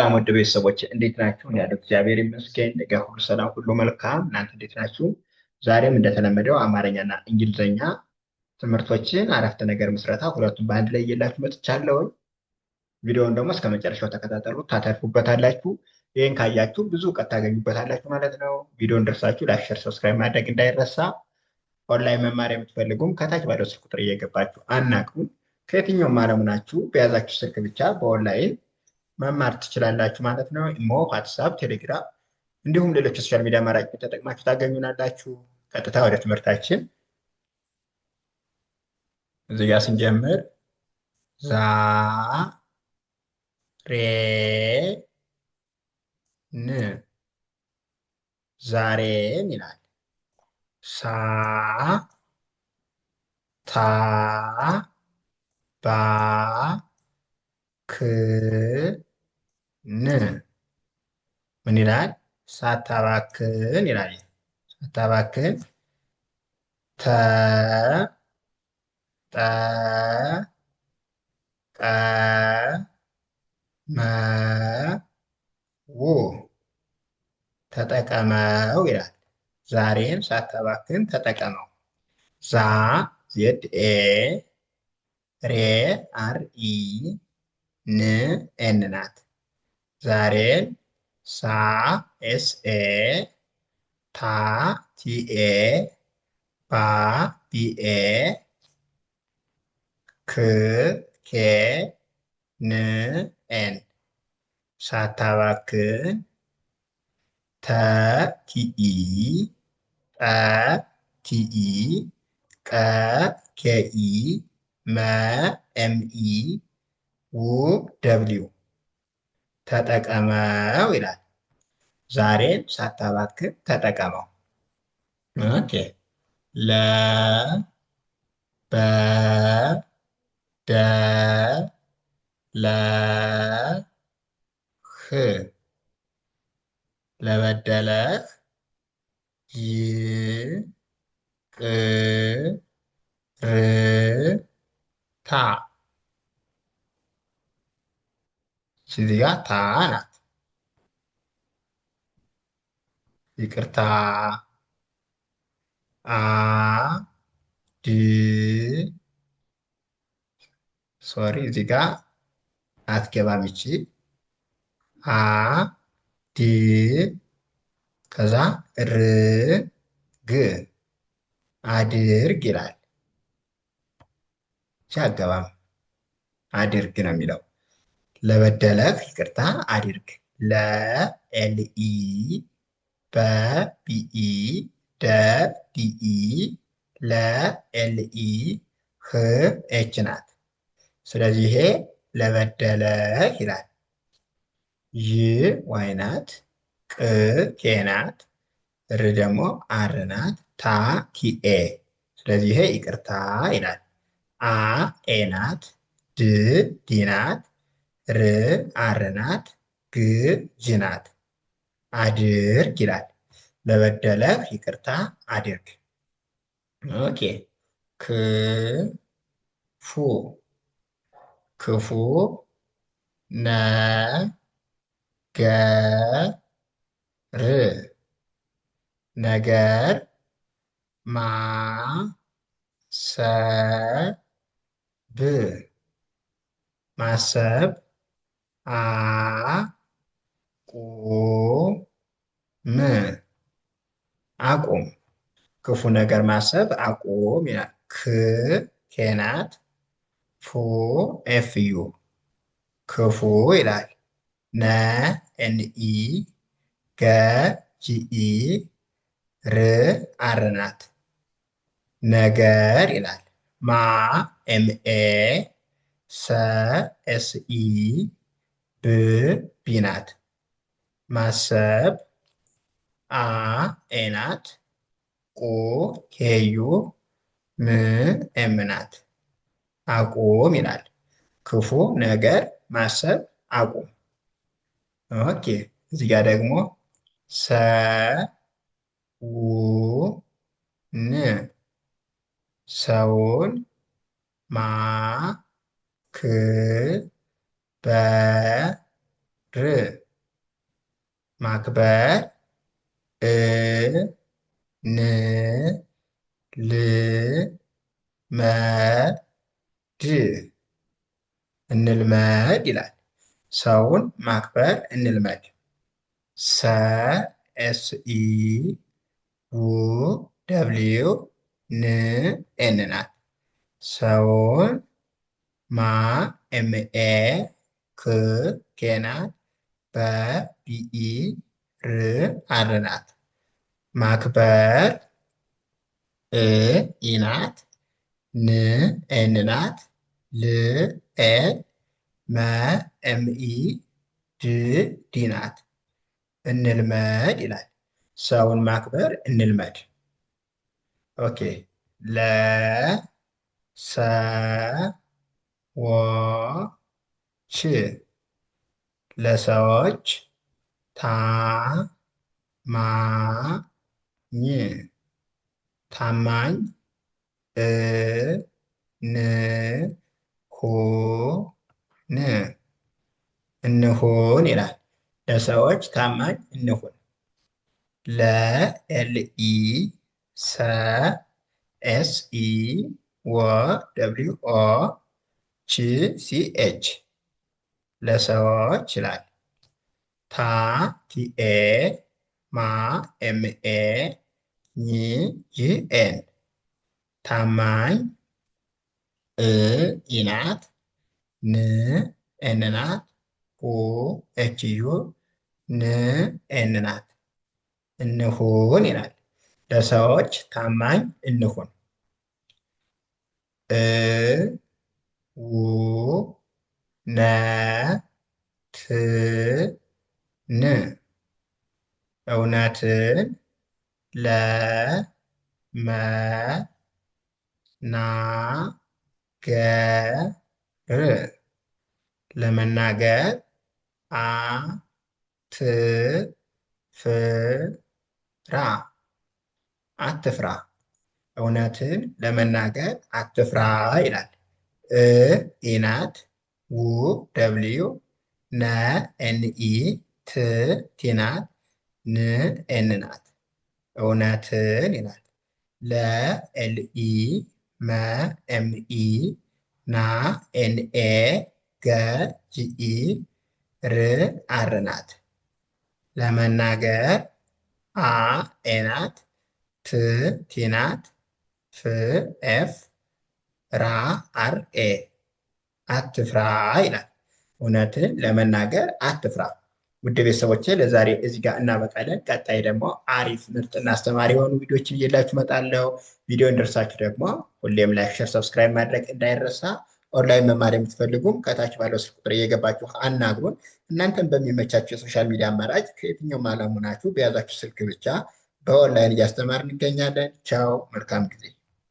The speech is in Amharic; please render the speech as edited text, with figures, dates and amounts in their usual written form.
ሰላም ወደ ቤተሰቦች እንዴት ናችሁ? እኔ ያለው እግዚአብሔር ይመስገን ነገ ሁሉ ሰላም ሁሉ መልካም። እናንተ እንዴት ናችሁ? ዛሬም እንደተለመደው አማርኛና እንግሊዝኛ ትምህርቶችን አረፍተ ነገር ምስረታ ሁለቱም በአንድ ላይ እየላችሁ መጥቻለሁ። ቪዲዮውን ደግሞ እስከ መጨረሻው ተከታተሉ፣ ታተርፉበታላችሁ። ይህን ካያችሁ ብዙ እውቀት ታገኙበታላችሁ ማለት ነው። ቪዲዮን ደርሳችሁ ላይክ፣ ሼር፣ ሰብስክራይብ ማድረግ እንዳይረሳ። ኦንላይን መማር የምትፈልጉም ከታች ባለው ስልክ ቁጥር እየገባችሁ አናግሩን። ከየትኛውም ዓለም ናችሁ በያዛችሁ ስልክ ብቻ በኦንላይን መማር ትችላላችሁ ማለት ነው። ኢሞ፣ ዋትሳፕ፣ ቴሌግራም እንዲሁም ሌሎች ሶሻል ሚዲያ አማራጭ ተጠቅማችሁ ታገኙናላችሁ። ቀጥታ ወደ ትምህርታችን እዚህ ጋር ስንጀምር ዛ ሬ ን ዛሬን ይላል። ሳ ታ ባ ክ ን ምን ይላል? ሳታባክን ይላል። ሳታባክን ተ ጠ ቀ መ ው ተጠቀመው ይላል። ዛሬን ሳታባክን ተጠቀመው። ዛ ዜድ ኤ ሬ አር ኢ ን ኤን ናት። ዛሬን ሳ ኤስ ኤ ታ ቲ ኤ ባ ቢ ኤ ክ ኬ ን ኤን ሳታባክን ተ ቲኢ ጠ ቲኢ ቀ ኬኢ መ ኤምኢ ው ደብሊው ተጠቀመው ይላል። ዛሬን ሳታባክን ተጠቀመው። ኦኬ ለ በ ደ ለ ህ ለበደለህ ይ ቅ ር ታ እዚህ ጋ ታ ናት። ይቅርታ አ ድ ሶሪ እዚህ ጋ አትገባም ይቺ አ ድ ከዛ ር ግ አድርግ ይላል። ይቺ አትገባም አድርግ ነው የሚለው። ለበደለህ ይቅርታ አድርግ። ለ ኤልኢ በ ቢኢ ደ ዲኢ ለ ኤልኢ ህ ኤች ናት። ስለዚህ ይሄ ለበደለህ ይላል። ይ ዋይ ናት። ቅ ኬ ናት። ር ደግሞ አር ናት። ታ ቲኤ ስለዚህ ይሄ ይቅርታ ይላል። አ ኤ ናት። ድ ዲ ናት። ር አር ናት። ግ ጅ ናት። አድርግ ይላል። ለበደለህ ይቅርታ አድርግ። ኦኬ ክ ፉ ክፉ ነ ገ ር ነገር ማ ሰ ብ ማሰብ አ ቁ ም አቁም። ክፉ ነገር ማሰብ አቁም ይላል። ክ ኬናት ፉ ኤፍዩ ክፉ ይላል። ነ ኤንኢ ገ ጂኢ ር አር ናት። ነገር ይላል። ማ ኤምኤ ሰ ኤስኢ ብ ቢ ናት። ማሰብ አ ኤ ናት። ቁ ኬዩ ም ኤም ናት። አቁም ይላል። ክፉ ነገር ማሰብ አቁም። ኦኬ እዚህ ጋር ደግሞ ሰ ው ን ሰውን ማ ክ በ ማክበር እ ን ል መ ድ እንልመድ ይላል። ሰውን ማክበር እንልመድ። ሰ ኤስ ኢ ው ደብሊው ን ኤን ናት። ሰውን ማ ኤም ኤ ክ ኬ ናት። በ ቢኢ ር አር ናት። ማክበር እ ኢ ናት። ን ኤን ናት። ል ኤ መ ኤም ኢ ድ ዲ ናት። እንልመድ ይላል። ሰውን ማክበር እንልመድ። ኦኬ ለ ሰ ወ ች ለሰዎች ታ ማ ኝ ታማኝ እ ን ሁ ን እንሁን ይላል። ለሰዎች ታማኝ እንሁን። ለ ኤል ኢ ሰ ኤስ ኢ ወ ደብሊው ኦ ች ሲ ኤች ለሰዎች ይላል። ታ ቲኤ ማ ኤምኤ ኝ ጂኤን ታማኝ እ ኢናት ን ኤን ናት ሁ ኤች ዩ ን ኤን ናት። እንሁን ይላል። ለሰዎች ታማኝ እንሁን። እ ው ነ ት ን እውነትን ለ መ ና ገ ር ለመናገር አ ት ፍ ራ አትፍራ። እውነትን ለመናገር አትፍራ ይላል። እ ኢናት ው ደብሊው ነ ኤን ኢ ት ቲ ናት ን ኤን ናት። እውነትን ይላል። ለ ኤል ኢ መ ኤም ኢ ና ኤን ኤ ገ ጂ ኢ ር አር ናት። ለመናገር አ ኤ ናት ት ቲ ናት ፍ ኤፍ ራ አር ኤ አትፍራ ይላል። እውነትን ለመናገር አትፍራ። ውድ ቤተሰቦቼ ለዛሬ እዚህ ጋር እናበቃለን። ቀጣይ ደግሞ አሪፍ ምርጥና አስተማሪ የሆኑ ቪዲዮዎችን እየላችሁ እመጣለሁ። ቪዲዮ እንደርሳችሁ ደግሞ ሁሌም ላይክ፣ ሸር፣ ሰብስክራይብ ማድረግ እንዳይረሳ። ኦንላይን መማር የምትፈልጉም ከታች ባለው ስልክ ቁጥር እየገባችሁ አናግሩን። እናንተም በሚመቻችሁ የሶሻል ሚዲያ አማራጭ ከየትኛውም ዓለም ሆናችሁ በያዛችሁ ስልክ ብቻ በኦንላይን እያስተማርን እንገኛለን። ቻው፣ መልካም ጊዜ